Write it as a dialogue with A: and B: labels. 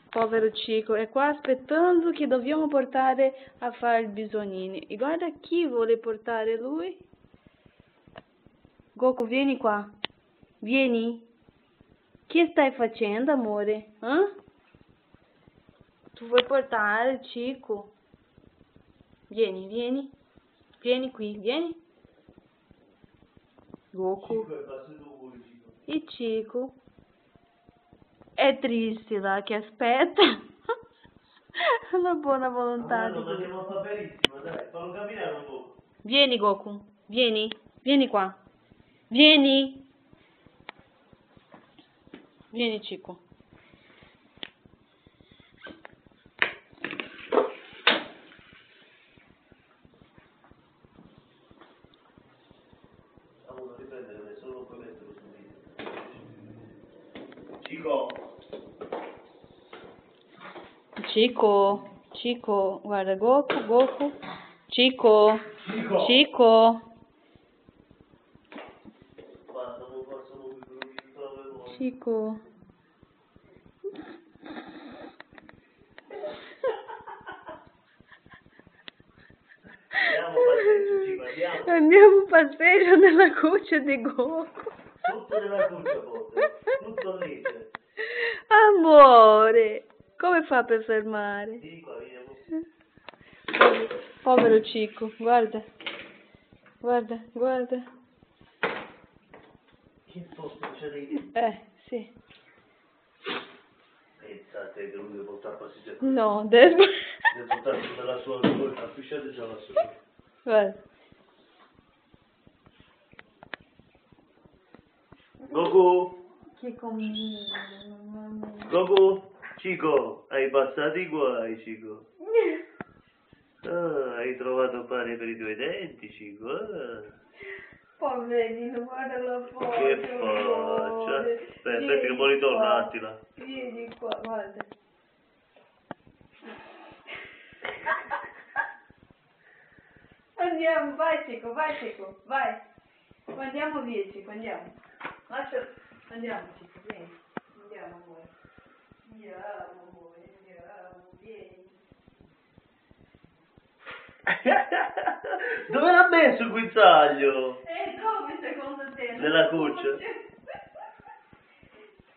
A: Povero Cico, è qua aspettando che dobbiamo portare a fare i bisognini. E guarda chi vuole portare lui. Goku, vieni qua. Vieni. Che stai facendo, amore? Tu vuoi portare Cico? Vieni, vieni. Vieni qui, vieni. Goku. E Cico? È triste là che aspetta. La buona volontà di Goku.
B: Ma fa benissimo, dai, fallo camminare un po'.
A: Vieni Goku, vieni, vieni qua. Vieni. Vieni Cico.
B: Devo riprendere, solo puoi metterlo su video. Cico!
A: Cico, Cico, guarda Goku, Goku. Cico,
B: Cico!
A: Cico,
B: Basta, non facciamo più quello che
A: Cico.
B: Andiamo a passeggio, Cico, andiamo.
A: Andiamo a passeggio nella cuccia di Goku.
B: Tutto nella cuccia, forse. Tutto lì.
A: Amore, come fa per fermare?
B: Vieni qua, veniamo.
A: Povero Cico, guarda. Guarda, guarda.
B: Che posto c'è lì?
A: Sì.
B: Pensate che lui deve portare a passeggio.
A: No, deve...
B: Deve portare tutta la sua cosa, affisciate già la sua.
A: Guarda.
B: Goku!
A: Che combina,
B: Goku! Cico, hai passato i guai, Cico. Ah, hai trovato pane per i tuoi denti, Cico.
A: Poverino, guarda la foto.
B: Che faccia. Aspetta che poi ritorna un attimo.
A: Vieni qua, guarda. Andiamo, vai Cico, vai. Andiamo via Cico, andiamo. Andiamo Cico, vieni. Andiamo amore. Andiamo, vieni.
B: Dove l'ha messo il guinzaglio?
A: Dove secondo te?
B: Nella cuccia.